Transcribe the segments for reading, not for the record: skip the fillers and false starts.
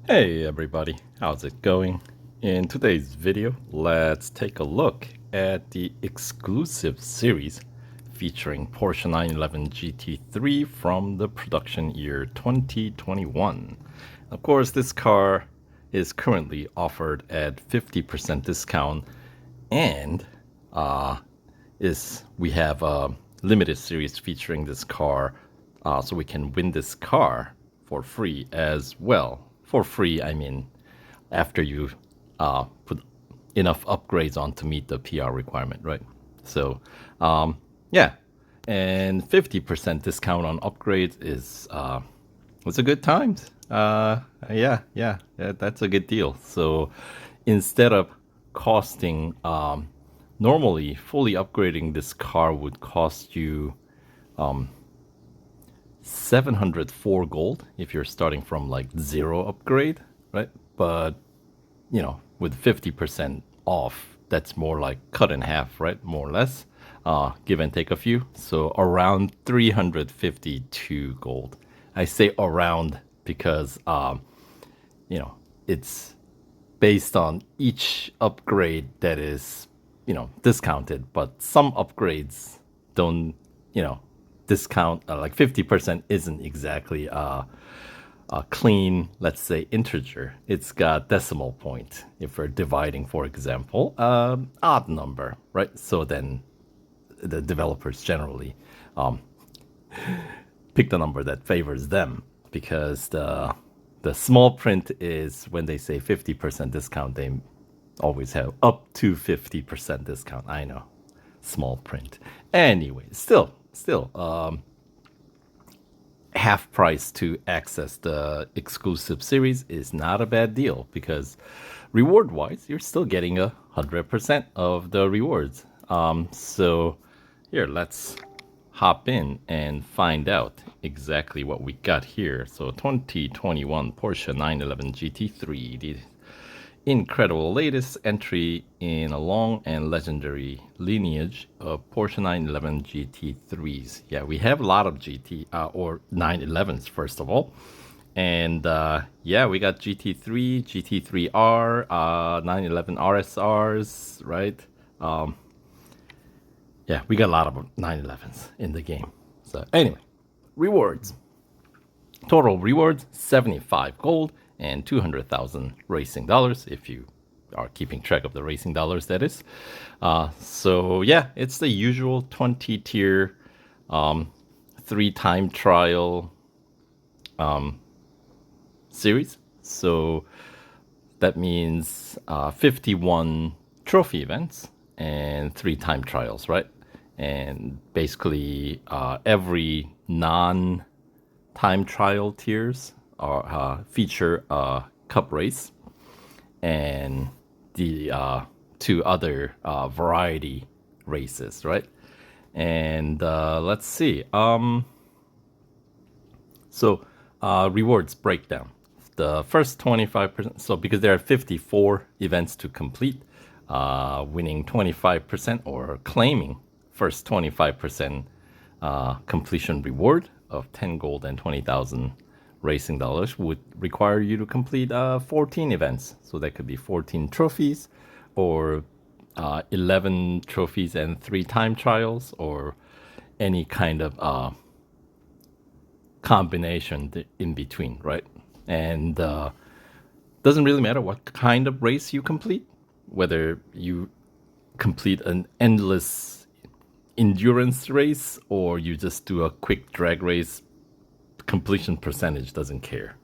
Hey everybody, how's it going? In today's video, let's take a look at the exclusive series featuring Porsche 911 GT3 from the production year 2021. Of course, this car is currently offered at 50% discount, and we have a limited series featuring this car, so we can win this car for free as well. For free, I mean, after you put enough upgrades on to meet the PR requirement, right? So, yeah, and 50% discount on upgrades is it's a good times. Yeah, that's a good deal. So, instead of costing, normally fully upgrading this car would cost you 704 gold if you're starting from like zero upgrade, right? But with 50% off, that's more like cut in half, right? More or less, give and take a few. So around 352 gold. I say around because it's based on each upgrade that is discounted, but some upgrades don't discount, like 50% isn't exactly a clean, let's say, integer. It's got decimal point. If we're dividing, for example, odd number, right? So then the developers generally pick the number that favors them, because the small print is when they say 50% discount, they always have up to 50% discount. I know, small print. Anyway, still, half price to access the exclusive series is not a bad deal, because reward wise, you're still getting 100% of the rewards. So here, let's hop in and find out exactly what we got here. So 2021 Porsche 911 GT3, the incredible latest entry in a long and legendary lineage of Porsche 911 GT3s. Yeah, we have a lot of GT or 911s first of all. And yeah, we got GT3, GT3R, 911 RSRs, right? Yeah, we got a lot of 911s in the game. So anyway, rewards. Total rewards, 75 gold and 200,000 racing dollars, if you are keeping track of the racing dollars, that is. So yeah, it's the usual 20 tier, 3-time trial series. So that means 51 trophy events and 3-time trials, right? And basically every non-time trial tiers feature a cup race and the two other variety races, right? And let's see. So rewards breakdown. The first 25%. So because there are 54 events to complete, winning 25% or claiming first 25% completion reward of 10 gold and 20,000 racing dollars would require you to complete 14 events. So that could be 14 trophies, or 11 trophies and 3-time trials, or any kind of combination in between, right? And doesn't really matter what kind of race you complete, whether you complete an endless endurance race or you just do a quick drag race, completion percentage doesn't care,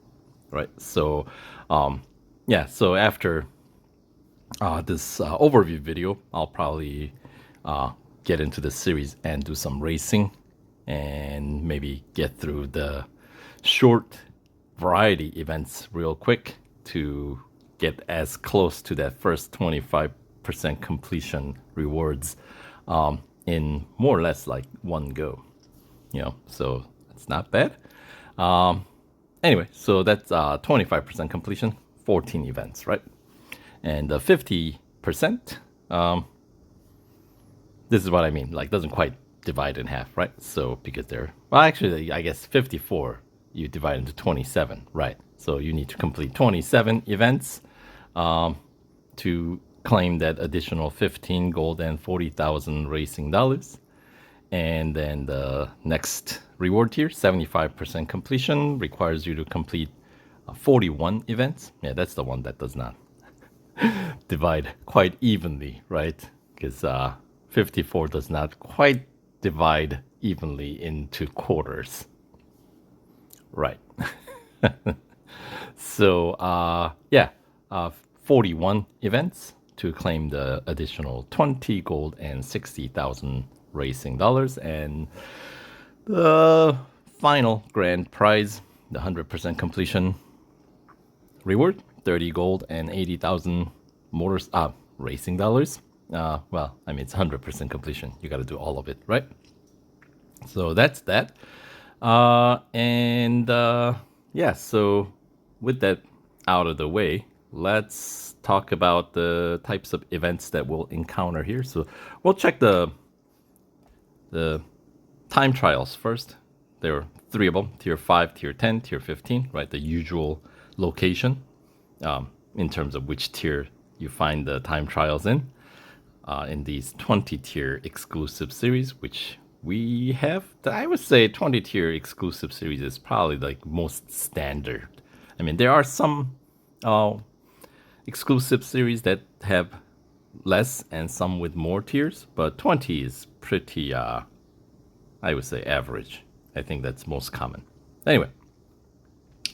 right? So yeah, so after this overview video, I'll probably get into the series and do some racing and maybe get through the short variety events real quick to get as close to that first 25% completion rewards in more or less like one go, so it's not bad. Anyway, so that's 25% completion, 14 events, right? And 50%, this is what I mean, like doesn't quite divide in half, right? So because they're, well, actually, I guess 54 you divide into 27, right? So you need to complete 27 events to claim that additional 15 gold and 40,000 racing dollars. And then the next reward tier, 75% completion, requires you to complete 41 events. Yeah, that's the one that does not divide quite evenly, right? Because 54 does not quite divide evenly into quarters. Right. So, 41 events to claim the additional 20 gold and 60,000 racing dollars. And the final grand prize, the 100% completion reward, 30 gold and 80,000 racing dollars. Well, I mean, it's 100% completion. You got to do all of it, right? So that's that. So with that out of the way, let's talk about the types of events that we'll encounter here. So we'll check the time trials first. There are 3 of them: tier 5, tier 10, tier 15, right? The usual location in terms of which tier you find the time trials in these 20 tier exclusive series, which we have. I would say 20 tier exclusive series is probably like most standard. I mean, there are some exclusive series that have less and some with more tiers, but 20 is pretty, I would say, average. I think that's most common. Anyway,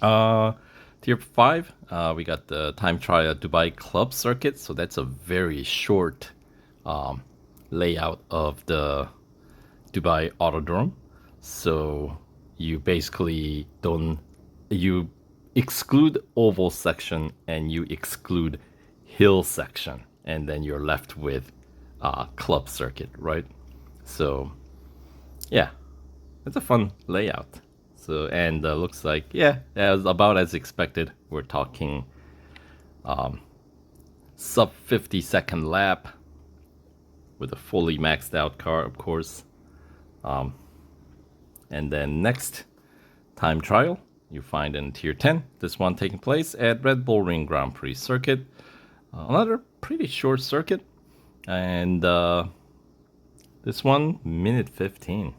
tier 5, we got the time trial Dubai Club Circuit. So that's a very short layout of the Dubai Autodrome. So you basically you exclude oval section and you exclude hill section, and then you're left with club circuit, right? So yeah, it's a fun layout. So, and looks like, as about as expected. We're talking sub 50-second lap with a fully maxed out car, of course. And then next time trial you find in tier 10. This one taking place at Red Bull Ring Grand Prix circuit. Another pretty short circuit. And this one, minute 15.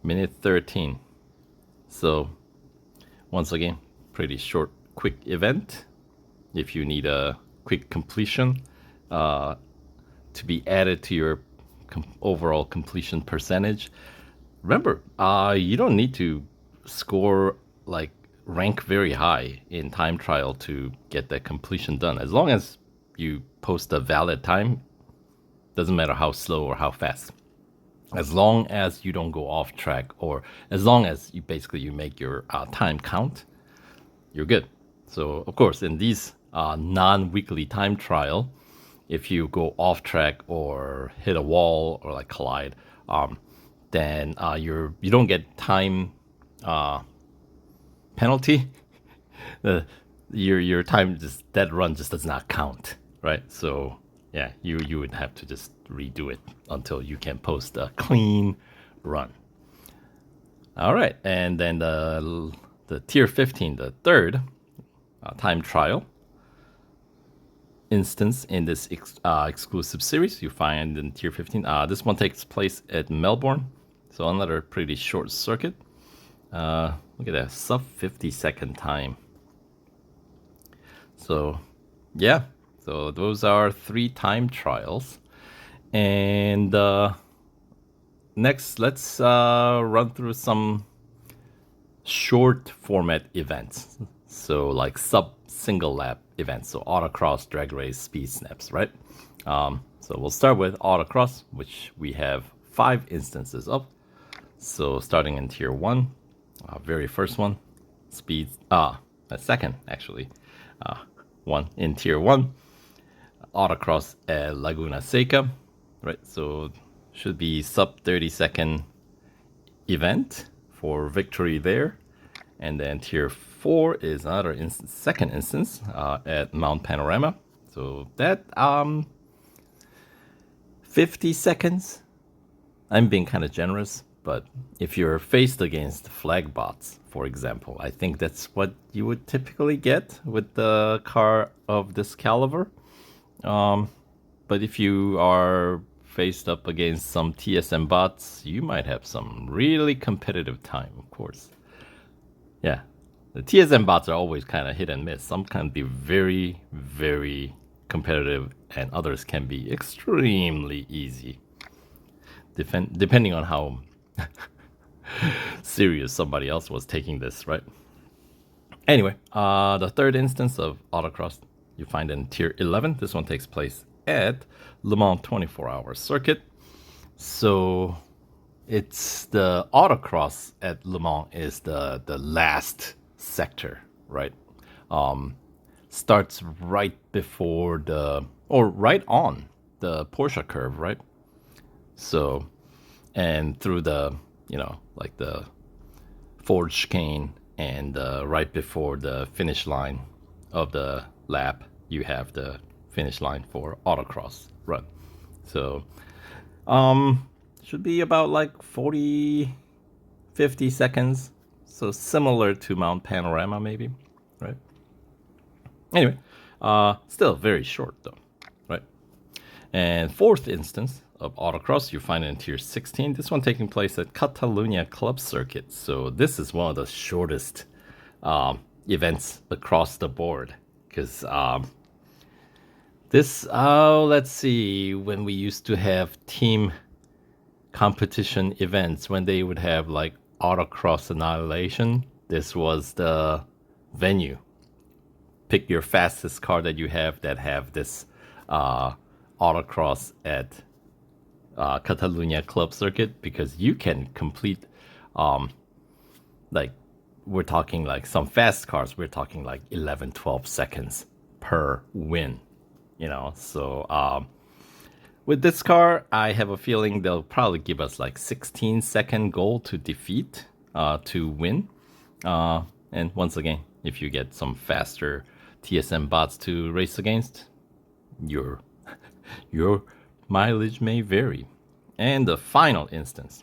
Minute 13. So once again, pretty short, quick event. If you need a quick completion to be added to your overall completion percentage, remember, you don't need to score like rank very high in time trial to get that completion done. As long as you post a valid time, doesn't matter how slow or how fast. As long as you don't go off track, or as long as you make your time count, you're good. So of course, in these non-weekly time trial, if you go off track or hit a wall or like collide, then you don't get time penalty. Your time, that run just does not count, right? So yeah, you would have to just redo it until you can post a clean run. All right, and then the tier 15, the third time trial instance in this exclusive series you find in tier 15. This one takes place at Melbourne, so another pretty short circuit. Look at that, sub 50-second time. So yeah, so those are 3 time trials. And next, let's run through some short format events. So like sub single lap events. So autocross, drag race, speed snaps, right? So we'll start with autocross, which we have 5 instances of. So starting in tier 1, very first one, speed, second actually, one in tier 1, autocross at Laguna Seca, right? So should be sub 30-second event for victory there. And then tier 4 is another second instance at Mount Panorama. So that 50 seconds, I'm being kind of generous, But if you're faced against flag bots, for example, I think that's what you would typically get with the car of this caliber. But if you are faced up against some TSM bots, you might have some really competitive time, of course. Yeah, the TSM bots are always kind of hit and miss. Some can be very, very competitive, and others can be extremely easy, depending on how serious somebody else was taking this, right? Anyway, the third instance of Autocross you find in Tier 11. This one takes place at Le Mans 24-hour circuit. So it's the Autocross at Le Mans is the last sector, right? Starts right before or right on the Porsche curve, right? So, and through the, like the Ford chicane, and right before the finish line of the lap, you have the finish line for Autocross run. So, should be about like 40, 50 seconds. So similar to Mount Panorama, maybe, right? Anyway, still very short though, right? And fourth instance of Autocross, you find it in Tier 16. This one taking place at Catalunya Club Circuit. So this is one of the shortest events across the board. Because let's see, when we used to have team competition events, when they would have like Autocross Annihilation, this was the venue. Pick your fastest car that you have that have this Autocross at Catalunya Club Circuit, because you can complete, like, we're talking like some fast cars, we're talking like 11, 12 seconds per win, So with this car, I have a feeling they'll probably give us like 16-second goal to defeat, to win. And once again, if you get some faster TSM bots to race against, your mileage may vary. And the final instance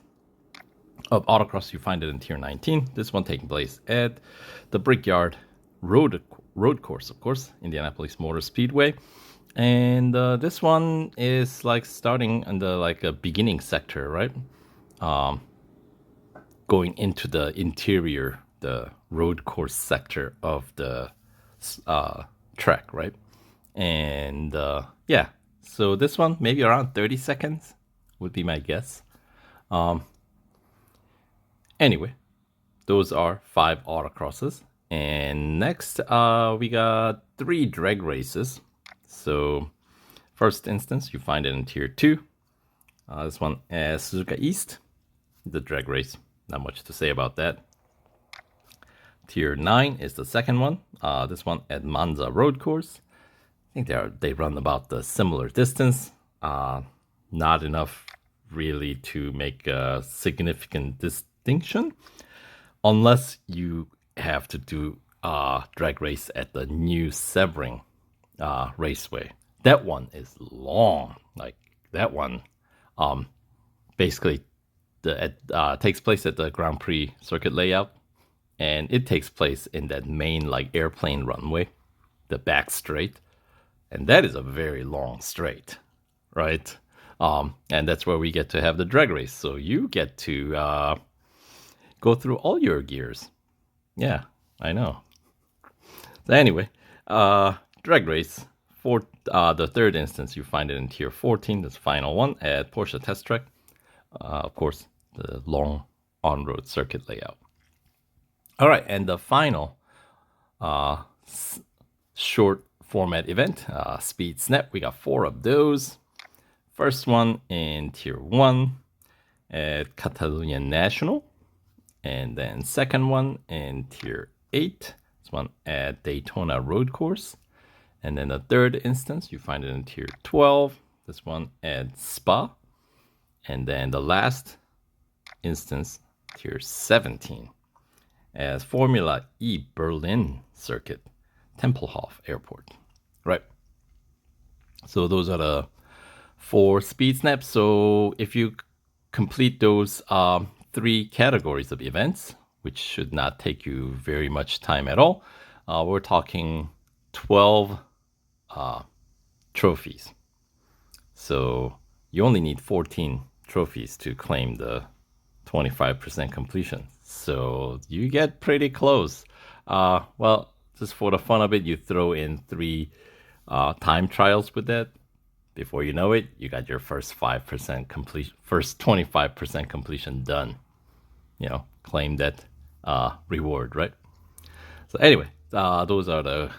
of Autocross, you find it in Tier 19. This one taking place at the Brickyard Road Course, of course, Indianapolis Motor Speedway. And this one is like starting in the like a beginning sector, right? Going into the interior, the road course sector of the track, right? And yeah, so this one maybe around 30 seconds would be my guess. Anyway, those are 5 autocrosses. And next, we got 3 drag races. So first instance, you find it in Tier 2. This one at Suzuka East, the drag race. Not much to say about that. Tier 9 is the second one. This one at Monza Road Course. I think they run about the similar distance. Not enough really to make a significant distinction, unless you have to do a drag race at the New Sebring Raceway. That one is long. Like that one, basically, takes place at the Grand Prix circuit layout, and it takes place in that main like airplane runway, the back straight. And that is a very long straight, right? And that's where we get to have the drag race. So you get to go through all your gears. Yeah, I know. So anyway, drag race. For the third instance, you find it in Tier 14, this final one at Porsche Test Track. Of course, the long on-road circuit layout. All right, and the final short format event, Speed Snap. We got 4 of those. First one in Tier 1 at Catalunya National. And then second one in Tier 8. This one at Daytona Road Course. And then the third instance, you find it in Tier 12. This one at Spa. And then the last instance, Tier 17, as Formula E Berlin Circuit, Tempelhof Airport. Right. So those are the 4 speed snaps. So if you complete those 3 categories of events, which should not take you very much time at all. We're talking 12 trophies. So you only need 14 trophies to claim the 25% completion. So you get pretty close. Well, just for the fun of it, you throw in 3 time trials with that. Before you know it, you got your first 5% completion, first 25% completion done. Claim that reward, right? So anyway, those are the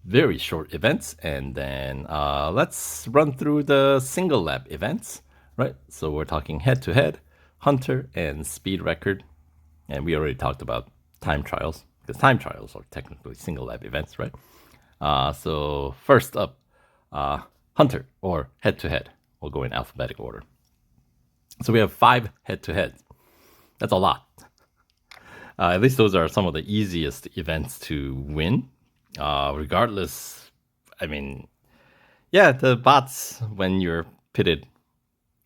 very short events, and then let's run through the single lap events, right? So we're talking head-to-head, hunter, and speed record, and we already talked about time trials because time trials are technically single lap events, right? So first up, hunter or head-to-head. We'll go in alphabetical order. So we have 5 head-to-heads. That's a lot. At least those are some of the easiest events to win. Regardless, I mean, yeah, the bots, when you're pitted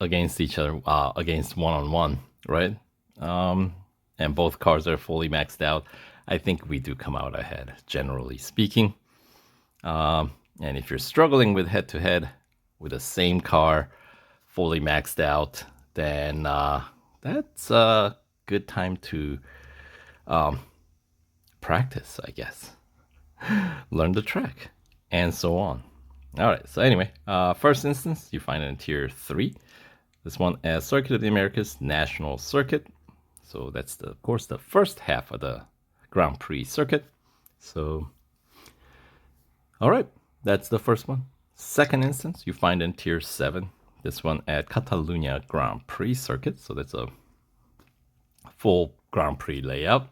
against each other, against one-on-one, right? And both cars are fully maxed out, I think we do come out ahead, generally speaking. And if you're struggling with head-to-head with the same car, fully maxed out, then that's a good time to practice, I guess. Learn the track, and so on. All right, so anyway, first instance, you find it in Tier 3. This one as Circuit of the Americas National Circuit. So that's, of course, the first half of the Grand Prix circuit. So, all right, that's the first one. Second instance, you find in Tier 7. This one at Catalunya Grand Prix circuit. So that's a full Grand Prix layout.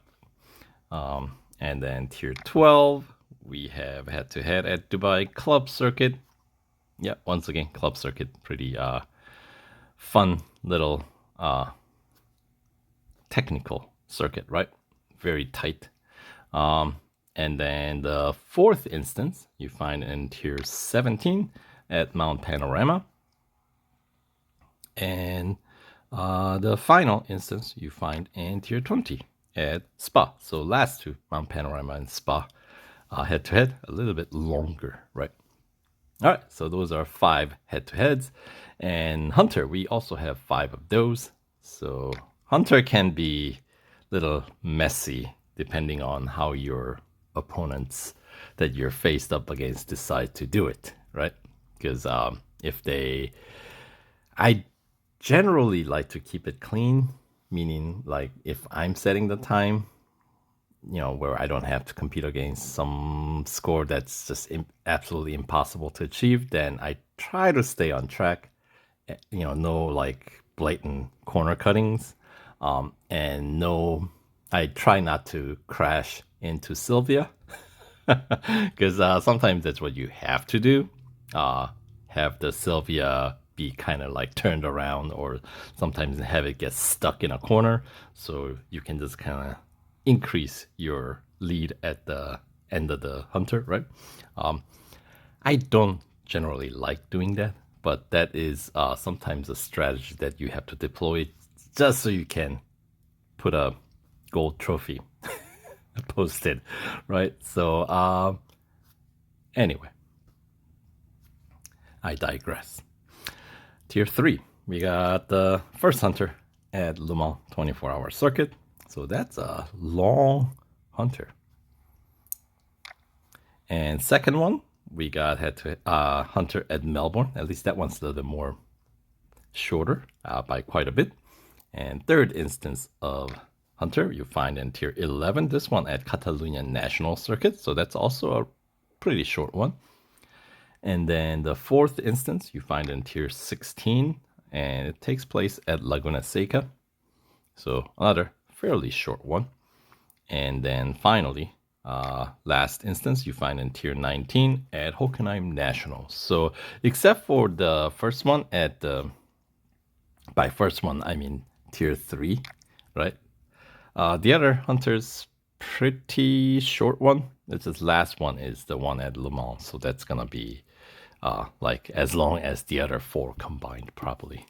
And then Tier 12, we have head-to-head at Dubai Club Circuit. Yeah, once again, Club Circuit, pretty fun little technical circuit, right? Very tight. And then the fourth instance, you find in Tier 17 at Mount Panorama. And the final instance, you find in Tier 20 at Spa. So last 2, Mount Panorama and Spa, head-to-head, a little bit longer, right? All right, so those are 5 head-to-heads. And Hunter, we also have 5 of those. So Hunter can be a little messy depending on how your opponents that you're faced up against decide to do it, right? Because I generally like to keep it clean, meaning like if I'm setting the time, where I don't have to compete against some score that's just absolutely impossible to achieve, then I try to stay on track. No like blatant corner cuttings, and no, I try not to crash into Sylvia, because sometimes that's what you have to do. Have the Sylvia be kind of like turned around, or sometimes have it get stuck in a corner, so you can just kind of increase your lead at the end of the Hunter, right? I don't generally like doing that, but that is sometimes a strategy that you have to deploy just so you can put a gold trophy posted, right? So anyway, I digress. Tier 3, we got the first Hunter at Le Mans 24-hour circuit. So that's a long Hunter. And second one, we got Hunter at Melbourne. At least that one's a little bit more shorter by quite a bit. And third instance of Hunter, you find in Tier 11. This one at Catalunya National Circuit. So that's also a pretty short one. And then the fourth instance, you find in Tier 16. And it takes place at Laguna Seca. So another fairly short one. And then finally, last instance, you find in Tier 19 at Hockenheim National. So except for the first one by first one, I mean Tier 3, right? The other Hunter's pretty short one. This last one is the one at Le Mans. So that's going to be like as long as the other 4 combined, probably.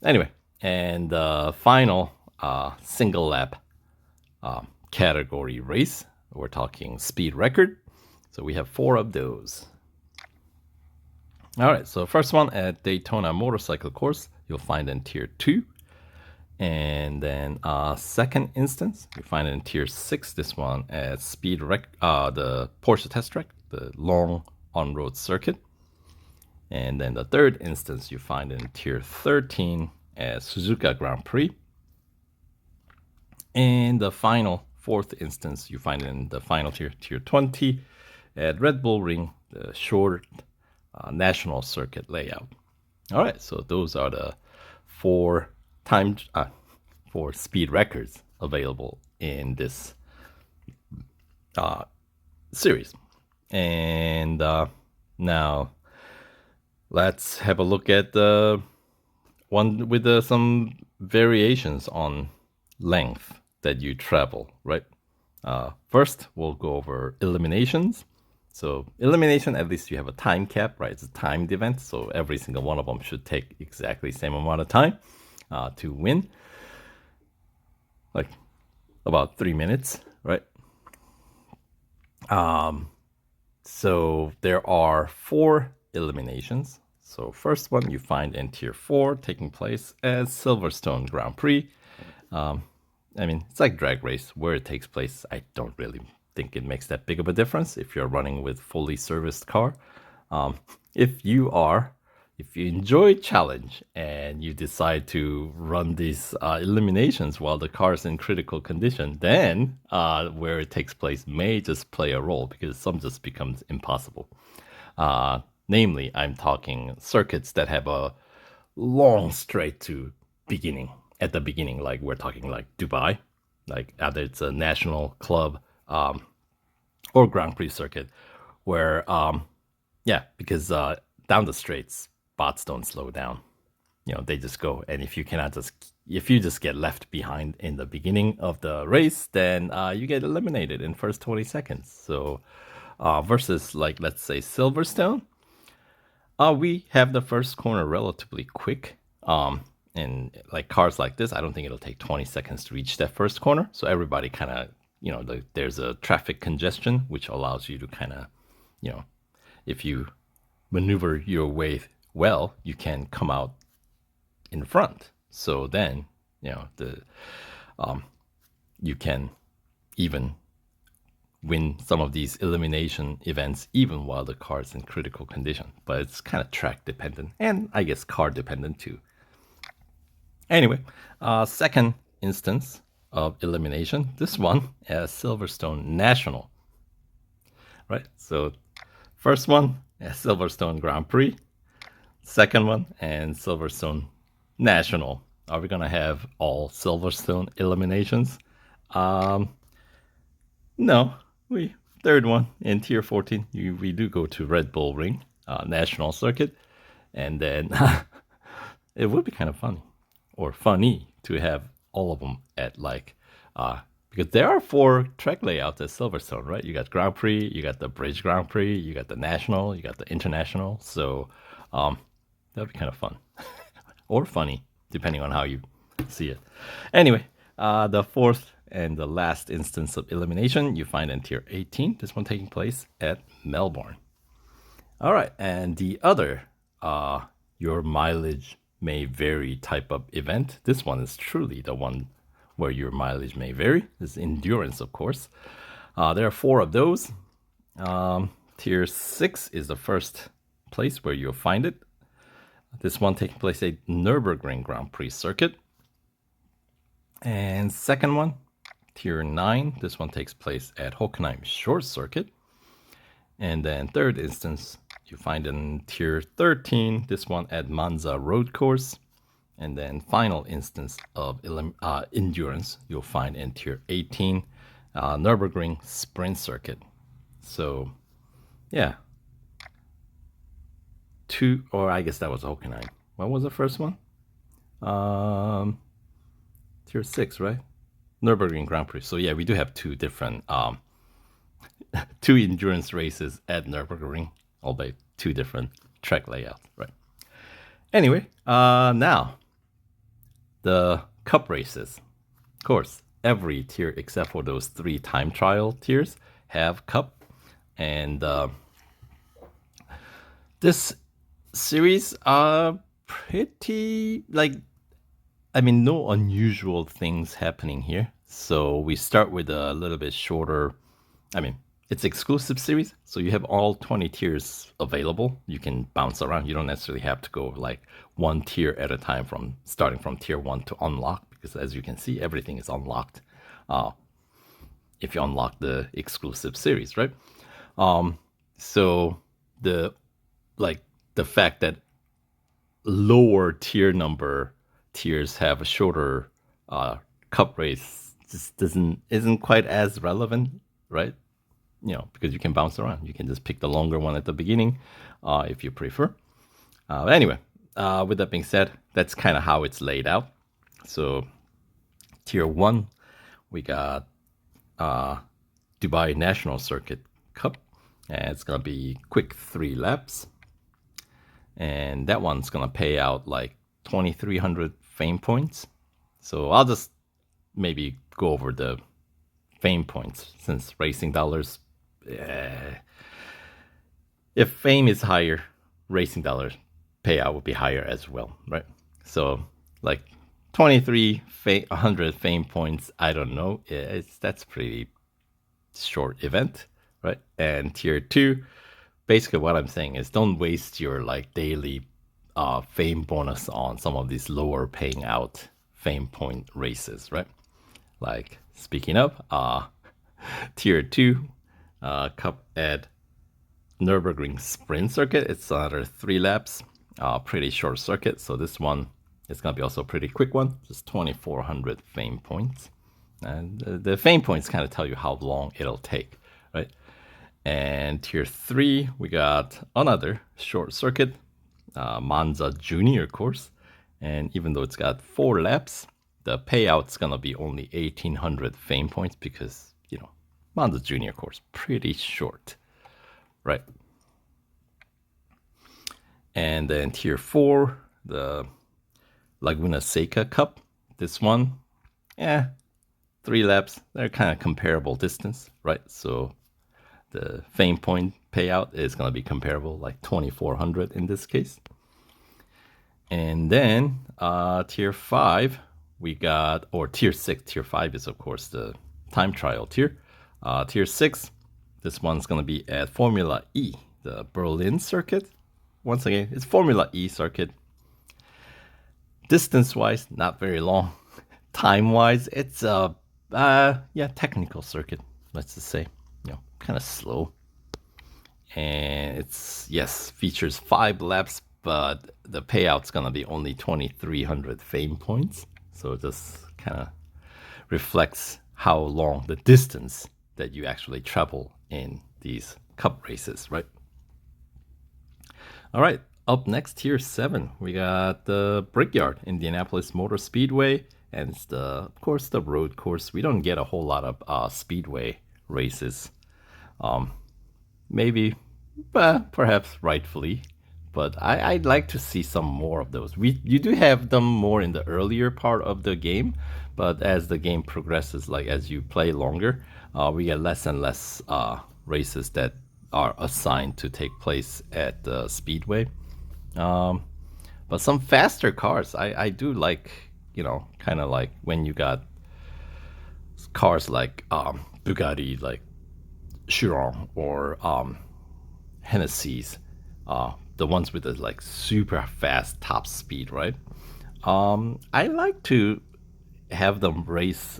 Anyway, And the final single lap category race, we're talking speed record. So we have 4 of those. All right, so first one at Daytona Motorcycle Course, you'll find in Tier 2. And then second instance, you find it in Tier 6, this one at the Porsche Test Track, the long on-road circuit. And then the third instance, you find it in Tier 13 at Suzuka Grand Prix. And the final fourth instance, you find it in the final tier, Tier 20, at Red Bull Ring, the short national circuit layout. All right, so those are the 4 speed records available in this series. And now let's have a look at the one with some variations on length that you travel, right? First, we'll go over eliminations. So elimination, at least you have a time cap, right? It's a timed event, so every single one of them should take exactly the same amount of time to win. Like about 3 minutes, right? So there are 4 eliminations. So first one you find in Tier 4, taking place at Silverstone Grand Prix. I mean, it's like drag race. Where it takes place, I don't really think it makes that big of a difference if you're running with fully serviced car. If you enjoy challenge and you decide to run these eliminations while the car is in critical condition, then where it takes place may just play a role, because some just becomes impossible. Namely, I'm talking circuits that have a long straight to beginning. At the beginning, like we're talking like Dubai, like either it's a national club or Grand Prix circuit, where because down the straights, bots don't slow down. They just go, and if you just get left behind in the beginning of the race, then you get eliminated in first 20 seconds. So versus, like, let's say Silverstone, we have the first corner relatively quick. And like cars like this, I don't think it'll take 20 seconds to reach that first corner. So everybody kind of, there's a traffic congestion, which allows you to kind of, if you maneuver your way well, you can come out in front. So then, you can even win some of these elimination events even while the car is in critical condition. But it's kind of track dependent, and I guess car dependent too. Anyway, second instance of elimination, this one as Silverstone National. Right, so first one at Silverstone Grand Prix, second one and Silverstone National. Are we gonna have all Silverstone eliminations? No, third one in Tier 14, we do go to Red Bull Ring, National Circuit, and then it would be kind of funny or funny to have all of them at because there are 4 track layouts at Silverstone, right? You got Grand Prix, you got the Bridge Grand Prix, you got the National, you got the International. So that'd be kind of fun or funny, depending on how you see it. Anyway, the fourth and the last instance of elimination you find in Tier 18. This one taking place at Melbourne. All right, and the other, your mileage may vary type of event. This one is truly the one where your mileage may vary. This is endurance, of course. There are 4 of those. Tier 6 is the first place where you'll find it. This one taking place at Nürburgring Grand Prix circuit. And second one, Tier 9. This one takes place at Hockenheim Short Circuit. And then third instance, you find in Tier 13, this one at Monza Road Course. And then final instance of endurance, you'll find in Tier 18, Nürburgring Sprint Circuit. So, yeah. 2, or I guess that was Hockenheim. What was the first one? Tier 6, right? Nürburgring Grand Prix. So, yeah, we do have 2 different 2 endurance races at Nürburgring, albeit 2 different track layouts, right? Anyway, now the cup races. Of course, every tier except for those 3 time trial tiers have cup. And this series are pretty, like, I mean, no unusual things happening here. So we start with a little bit shorter, I mean, it's exclusive series, so you have all 20 tiers available. You can bounce around. You don't necessarily have to go like 1 tier at a time from starting from tier 1 to unlock, because as you can see, everything is unlocked if you unlock the exclusive series, right? So the fact that lower tier number tiers have a shorter cup race just isn't quite as relevant, right? You know, because you can bounce around. You can just pick the longer one at the beginning if you prefer. Anyway, with that being said, that's kind of how it's laid out. So tier 1, we got Dubai National Circuit Cup, and it's gonna be quick 3 laps, and that one's gonna pay out like 2,300 fame points. So I'll just maybe go over the fame points, since racing dollars, if fame is higher, racing dollars payout would be higher as well, right? So like 2,300 fame points, I don't know, that's pretty short event, right? And tier 2, basically what I'm saying is don't waste your like daily fame bonus on some of these lower paying out fame point races, right? Like, speaking of tier 2 cup at Nürburgring Sprint Circuit, it's another 3 laps, pretty short circuit. So this one is gonna be also a pretty quick one, just 2,400 fame points. And the fame points kind of tell you how long it'll take, right? And tier 3, we got another short circuit, Monza Junior course. And even though it's got 4 laps, the payout's gonna be only 1,800 fame points, because, you know, Monza Junior course, pretty short, right? And then tier 4, the Laguna Seca Cup. This one, 3 laps, they're kind of comparable distance, right? So the fame point payout is going to be comparable, like 2,400 in this case. And then tier 5, we got, or tier 6, tier 5 is of course the time trial tier. Tier 6, this one's going to be at Formula E, the Berlin circuit. Once again, it's Formula E circuit. Distance-wise, not very long. Time-wise, it's technical circuit, let's just say. You know, kind of slow. And it's, yes, features 5 laps, but the payout's gonna be only 2,300 fame points. So it just kind of reflects how long the distance that you actually travel in these cup races, right? All right, up next, tier 7, we got the Brickyard, Indianapolis Motor Speedway, and it's of course, the road course. We don't get a whole lot of speedway races. Maybe, perhaps rightfully, but I'd like to see some more of those. You do have them more in the earlier part of the game, but as the game progresses, like as you play longer, we get less and less races that are assigned to take place at the speedway. But some faster cars, I do like, you know, kind of like when you got cars like Bugatti, like Chiron, or Hennessy's, the ones with the like super fast top speed, right? I like to have them race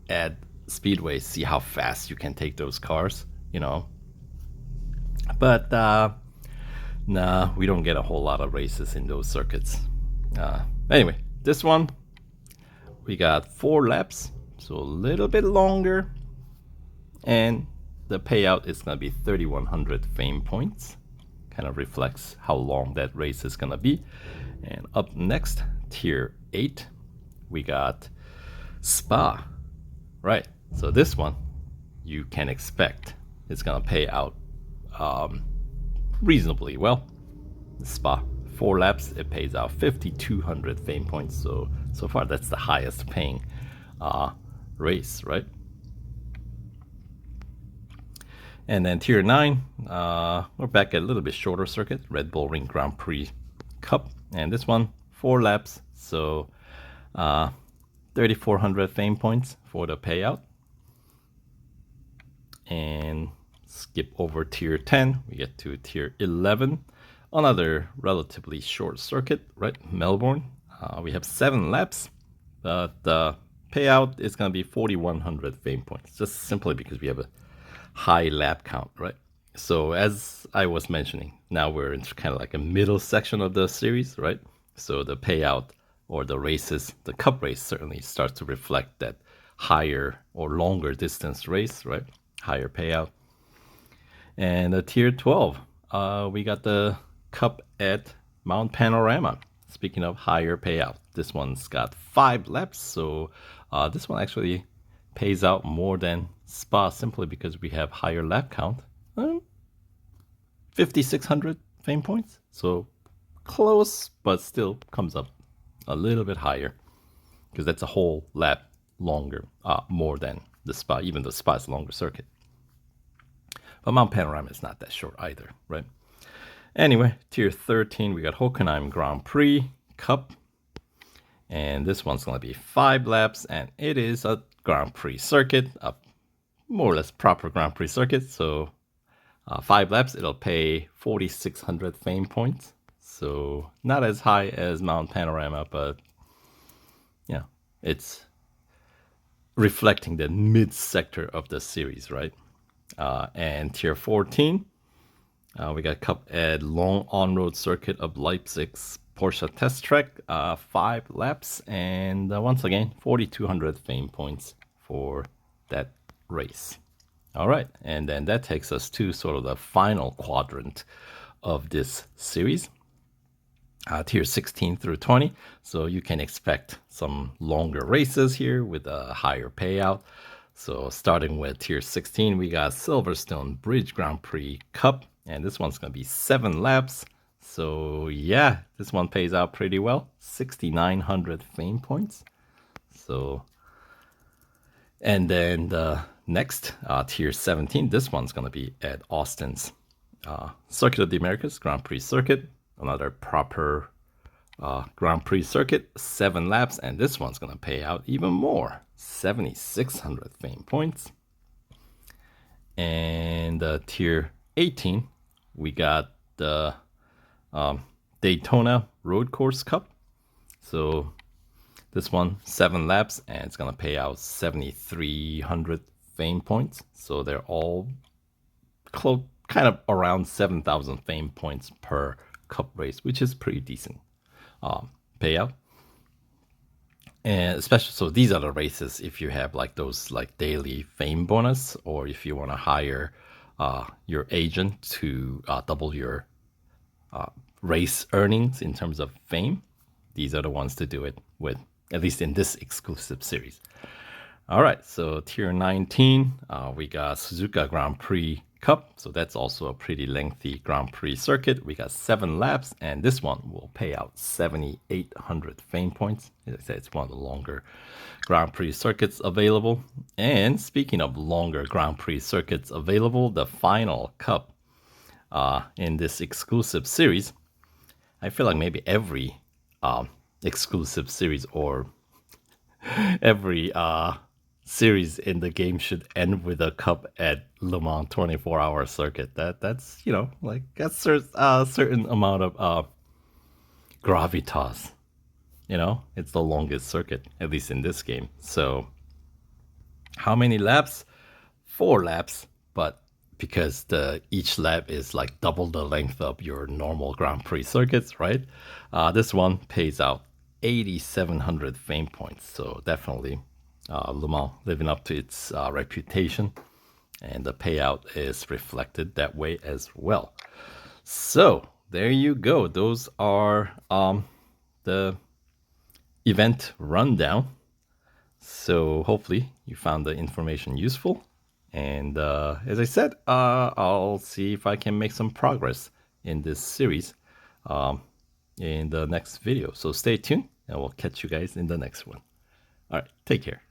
at speedways, see how fast you can take those cars, you know. But nah, we don't get a whole lot of races in those circuits. Anyway, this one, we got 4 laps, so a little bit longer, and the payout is gonna be 3,100 fame points. Kind of reflects how long that race is gonna be. And up next, tier 8, we got Spa. Right, so this one you can expect it's gonna pay out reasonably well. Spa, 4 laps, it pays out 5,200 fame points, so So far, that's the highest paying race, right? And then Tier 9, we're back at a little bit shorter circuit, Red Bull Ring Grand Prix Cup. And this one, 4 laps, so 3,400 fame points for the payout. And skip over Tier 10, we get to Tier 11. Another relatively short circuit, right? Melbourne. We have 7 laps, but the payout is going to be 4,100 fame points, just simply because we have a high lap count, right? So as I was mentioning, now we're in kind of like a middle section of the series, right? So the payout or the races, the cup race certainly starts to reflect that higher or longer distance race, right? Higher payout. And Tier 12, we got the cup at Mount Panorama. Speaking of higher payout, this one's got 5 laps, so this one actually pays out more than Spa simply because we have higher lap count. 5,600 fame points, so close, but still comes up a little bit higher because that's a whole lap longer, more than the Spa, even though Spa is a longer circuit. But Mount Panorama is not that short either, right? Anyway, Tier 13, we got Hockenheim Grand Prix Cup. And this one's going to be 5 laps, and it is a Grand Prix circuit, a more or less proper Grand Prix circuit. So 5 laps, it'll pay 4,600 fame points. So not as high as Mount Panorama, but yeah, it's reflecting the mid-sector of the series, right? And Tier 14, we got Cup at Long On-Road Circuit of Leipzig's Porsche Test Track, 5 laps, and once again, 4,200 fame points for that race. All right, and then that takes us to sort of the final quadrant of this series, Tier 16 through 20. So you can expect some longer races here with a higher payout. So starting with Tier 16, we got Silverstone Bridge Grand Prix Cup, and this one's going to be 7 laps. So yeah, this one pays out pretty well, 6,900 fame points. So, and then the next Tier 17, this one's going to be at Austin's Circuit of the Americas Grand Prix Circuit, another proper Grand Prix circuit, 7 laps, and this one's going to pay out even more, 7,600 fame points. And Tier 18, we got the Daytona Road Course Cup. So this one, 7 laps, and it's going to pay out 7,300 fame points. So they're all kind of around 7,000 fame points per cup race, which is pretty decent payout. And especially, so these are the races if you have like those like daily fame bonus, or if you want to hire your agent to double your race earnings in terms of fame. These are the ones to do it with, at least in this exclusive series. All right, so Tier 19, we got Suzuka Grand Prix Cup. So that's also a pretty lengthy Grand Prix circuit. We got 7 laps, and this one will pay out 7,800 fame points. As I said, it's one of the longer Grand Prix circuits available. And speaking of longer Grand Prix circuits available, the final cup in this exclusive series, I feel like maybe every exclusive series or every series in the game should end with a cup at Le Mans 24-hour circuit. That's you know, like that's a certain amount of gravitas. You know, it's the longest circuit, at least in this game. So how many laps? 4 laps, but because each lap is like double the length of your normal Grand Prix circuits, right? This one pays out 8,700 fame points. So definitely Le Mans living up to its reputation, and the payout is reflected that way as well. So there you go. Those are the event rundown. So hopefully you found the information useful. And as I said, I'll see if I can make some progress in this series in the next video. So stay tuned, And we'll catch you guys in the next one. All right, take care.